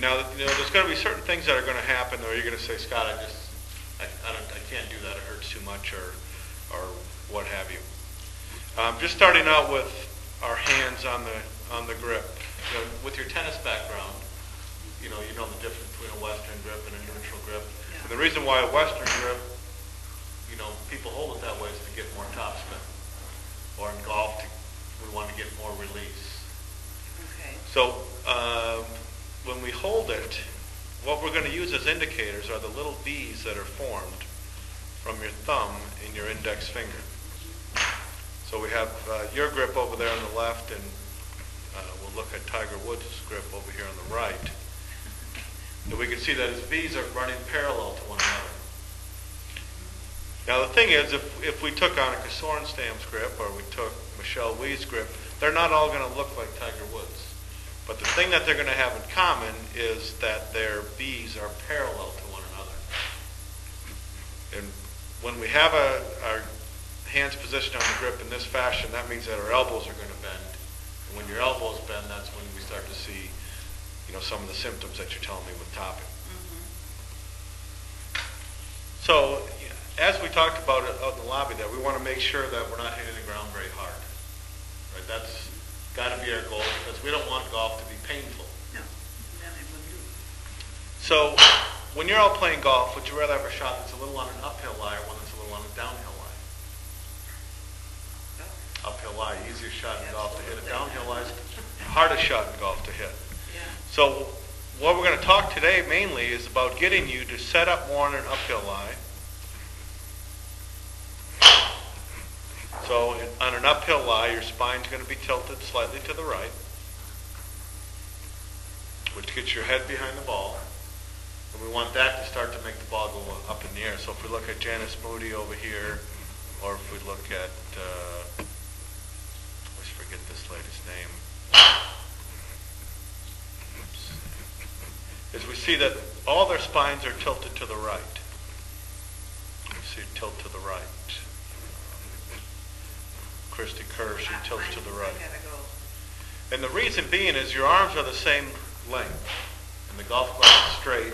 Now, there's going to be certain things that are going to happen, or you're going to say, Scott, I can't do that. It hurts too much, or what have you. Just starting out with our hands on the grip. With your tennis background, you know the difference between a Western grip and a neutral grip. Yeah. And the reason why a Western grip, people hold it that way is to get more topspin. Or in golf, we want to get more release. Okay. So when we hold it, what we're going to use as indicators are the little V's that are formed from your thumb and your index finger. So we have your grip over there on the left, and we'll look at Tiger Woods' grip over here on the right. And we can see that his V's are running parallel to one another. Now the thing is, if we took Annika Sorenstam's grip, or we took Michelle Wie's grip, they're not all going to look like Tiger Woods. But the thing that they're going to have in common is that their V's are parallel to one another. And when we have our hands positioned on the grip in this fashion, that means that our elbows are going to bend. And when your elbows bend, that's when we start to see, some of the symptoms that you're telling me with topping. Mm-hmm. So, as we talked about it out in the lobby there, we want to make sure that we're not hitting the ground very hard. Right? That's got to be our goal, because we don't want golf to be painful. No, then it would do. So, when you're out playing golf, would you rather have a shot that's a little on an uphill lie or one that's a little on a downhill lie? Uphill lie, easiest shot in golf to hit. A downhill lie is the hardest shot in golf to hit. Yeah. So what we're going to talk today mainly is about getting you to set up more on an uphill lie. So on an uphill lie, your spine's going to be tilted slightly to the right, which gets your head behind the ball. And we want that to start to make the ball go up in the air. So if we look at Janice Moody over here, or if we look at, let's forget this lady's name. Is we see that all their spines are tilted to the right. You see tilt to the right. Christy Kerr, she tilts to the right. And the reason being is your arms are the same length, and the golf club is straight,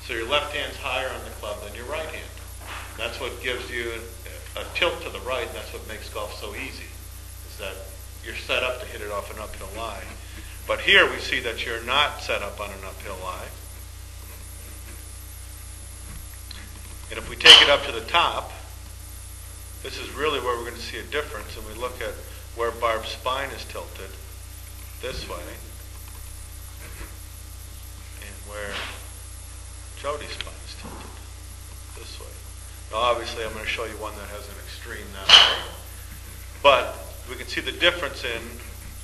so your left hand's higher on the club than your right hand. That's what gives you a tilt to the right, and that's what makes golf so easy, is that you're set up to hit it off an uphill lie. But here we see that you're not set up on an uphill lie. And if we take it up to the top, this is really where we're going to see a difference, and we look at where Barb's spine is tilted this way, and where Jody's spine is tilted this way. Now obviously I'm going to show you one that has an extreme that way, but we can see the difference in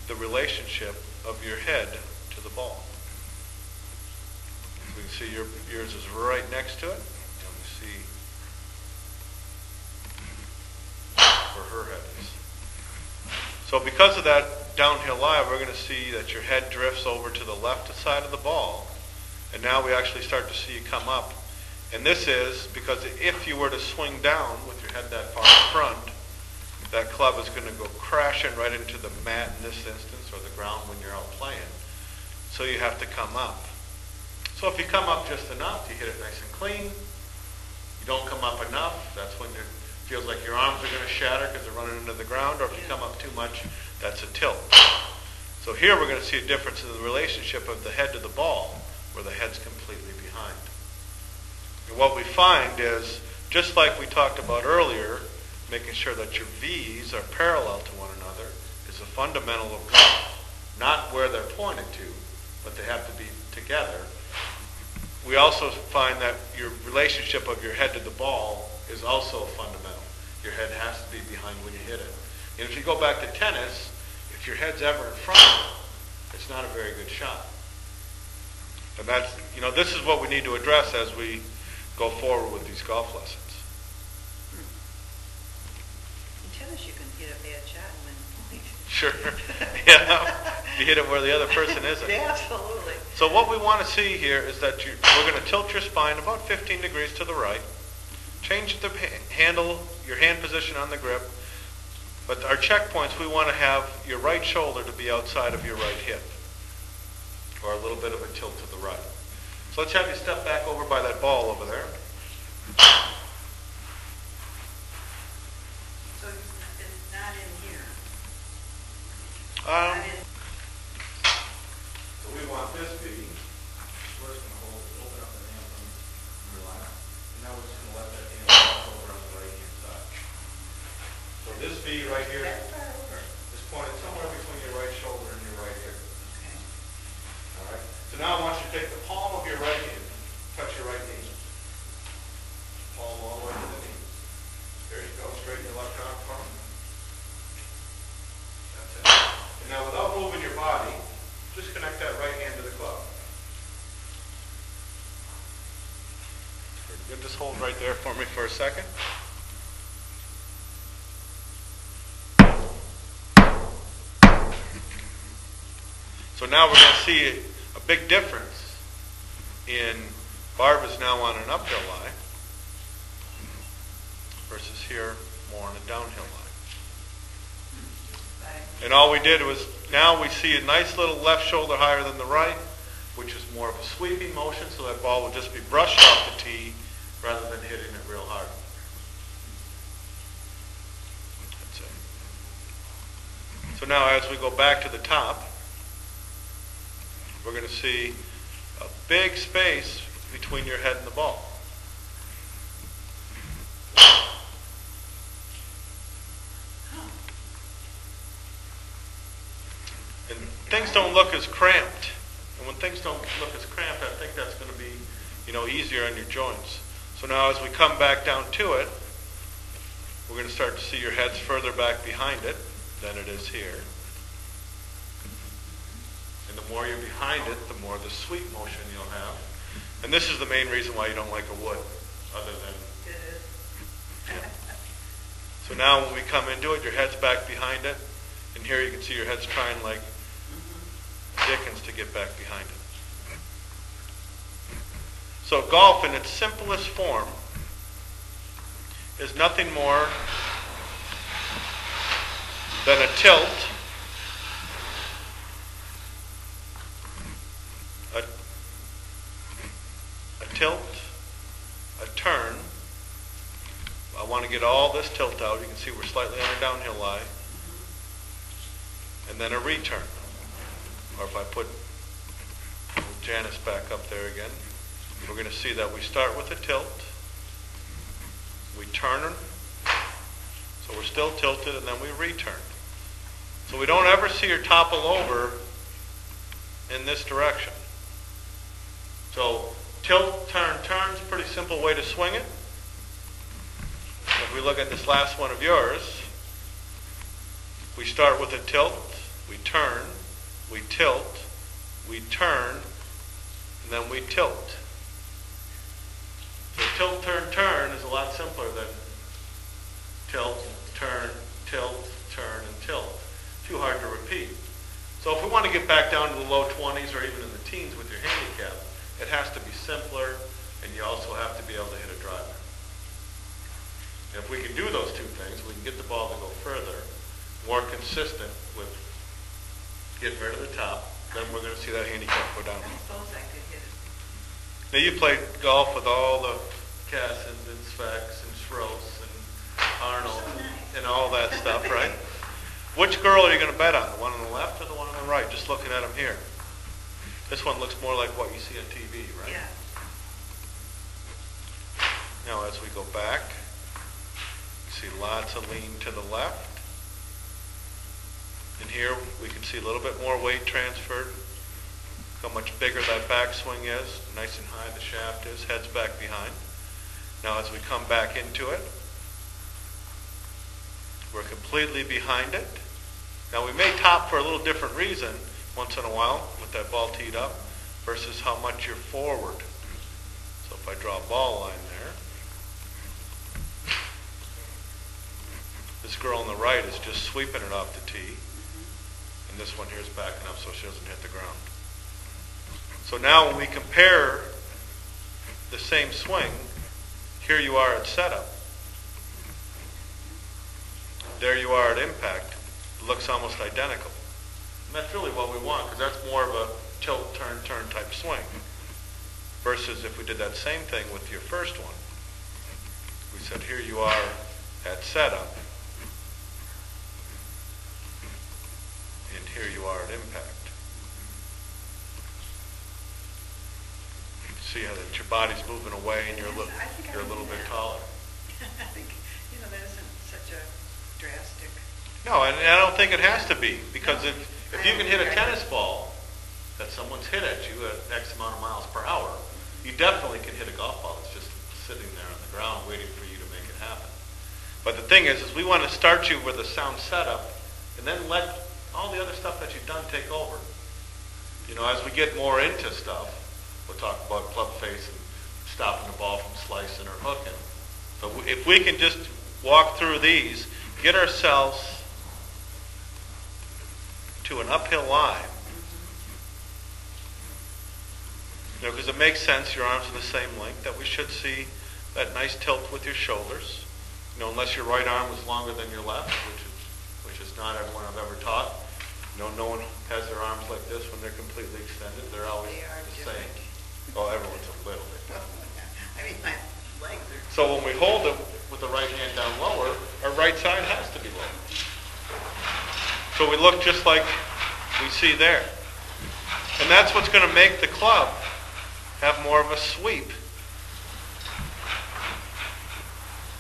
the relationship of your head to the ball. We can see yours is right next to it. See where her head is. So because of that downhill lie, we're going to see that your head drifts over to the left side of the ball, and now we actually start to see you come up. And this is because if you were to swing down with your head that far in front, that club is going to go crashing right into the mat in this instance, or the ground when you're out playing. So you have to come up. So if you come up just enough, you hit it nice and clean. You don't come up enough, that's when it feels like your arms are going to shatter because they're running into the ground, or if you come up too much, that's a tilt. So here we're going to see a difference in the relationship of the head to the ball, where the head's completely behind. And what we find is, just like we talked about earlier, making sure that your V's are parallel to one another is a fundamental of golf. Not where they're pointed to, but they have to be together. We also find that your relationship of your head to the ball is also fundamental. Your head has to be behind when you hit it. And if you go back to tennis, if your head's ever in front of it, it's not a very good shot. And that's, this is what we need to address as we go forward with these golf lessons. In tennis, you can hit a bad shot and win the point. Sure. Yeah. You hit it where the other person isn't. Yeah, absolutely. So what we want to see here is that we're going to tilt your spine about 15 degrees to the right. Change the handle, your hand position on the grip. But our checkpoints, we want to have your right shoulder to be outside of your right hip, or a little bit of a tilt to the right. So let's have you step back over by that ball over there. So it's not in here. So we want this V. We're just going to open up the hand on your lap. And now we're just going to let that hand cross over on the right hand side. So this V right here is pointed somewhere between your right shoulder and your right ear. Okay. All right. So now I want you to take the palm of your right hand, touch your right knee. Palm all the way to the knee. There you go. Straighten your left arm palm. That's it. And now without moving your body, just connect that right hand to the club. Good. Just hold right there for me for a second. So now we're going to see a big difference in Barb is now on an uphill lie versus here more on a downhill lie. And all we did was, now we see a nice little left shoulder higher than the right, which is more of a sweeping motion, so that ball will just be brushed off the tee rather than hitting it real hard. That's it. So now as we go back to the top, we're going to see a big space between your head and the ball. And things don't look as cramped. And when things don't look as cramped, I think that's going to be, easier on your joints. So now as we come back down to it, we're going to start to see your head's further back behind it than it is here. And the more you're behind it, the more the sweep motion you'll have. And this is the main reason why you don't like a wood, other than... Yeah. So now when we come into it, your head's back behind it. And here you can see your head's trying like Dickens to get back behind it. So golf in its simplest form is nothing more than a tilt, a turn. I want to get all this tilt out. You can see we're slightly on a downhill lie. And then a return. Or if I put Janice back up there again, we're going to see that we start with a tilt. We turn. So we're still tilted, and then we return. So we don't ever see her topple over in this direction. So tilt, turn, turn is a pretty simple way to swing it. If we look at this last one of yours, we start with a tilt, we turn, we tilt, we turn, and then we tilt. So tilt, turn, turn is a lot simpler than tilt, turn, and tilt. Too hard to repeat. So if we want to get back down to the low 20s or even in the teens with your handicap, it has to be simpler, and you also have to be able to hit a driver. And if we can do those two things, we can get the ball to go further, more consistent with getting rid of the top, then we're going to see that handicap go down. I suppose I could hit it. Now you played golf with all the Cassins and Specs and Schroes and Arnold and all that stuff, right? Which girl are you going to bet on? The one on the left or the one on the right? Just looking at them here. This one looks more like what you see on TV, right? Yeah. Now as we go back, you see lots of lean to the left. And here we can see a little bit more weight transferred. How much bigger that backswing is. Nice and high the shaft is. Head's back behind. Now as we come back into it, we're completely behind it. Now we may top for a little different reason once in a while with that ball teed up versus how much you're forward. So if I draw a ball line there, this girl on the right is just sweeping it off the tee. And this one here is backing up so she doesn't hit the ground. So now when we compare the same swing, here you are at setup. There you are at impact. It looks almost identical. And that's really what we want, because that's more of a tilt, turn, turn type swing. Versus if we did that same thing with your first one. We said, here you are at setup, and here you are at impact. See how that your body's moving away and you're a little bit taller. I think, that isn't such a drastic. No, and I don't think it has to be, because if you can hit a tennis ball that someone's hit at you at X amount of miles per hour, you definitely can hit a golf ball that's just sitting there on the ground waiting for you to make it happen. But the thing is we want to start you with a sound setup and then let all the other stuff that you've done take over. As we get more into stuff, we'll talk about club face and stopping the ball from slicing or hooking. So if we can just walk through these, get ourselves to an uphill line, because it makes sense, your arms are the same length, that we should see that nice tilt with your shoulders. Unless your right arm is longer than your left, which is not everyone I've ever taught. No one has their arms like this when they're completely extended. They're always the same. Oh, everyone's a little bit. I mean, my legs are... So when we hold it with the right hand down lower, our right side has to be lower. So we look just like we see there. And that's what's going to make the club have more of a sweep.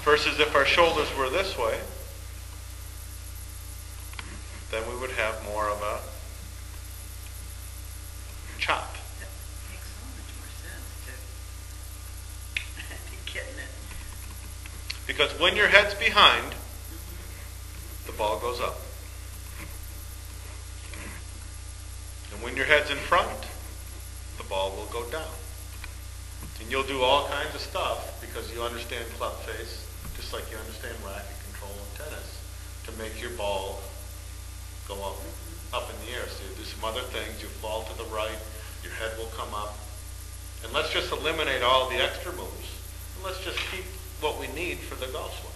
Versus if our shoulders were this way, then we would have more of a chop. That makes so much more sense to be getting it. Because when your head's behind, the ball goes up. And when your head's in front, the ball will go down. And you'll do all kinds of stuff because you understand club face, just like you understand racket control in tennis, to make your ball go up in the air. So you do some other things, you fall to the right, your head will come up. And let's just eliminate all the extra moves. And let's just keep what we need for the golf swing.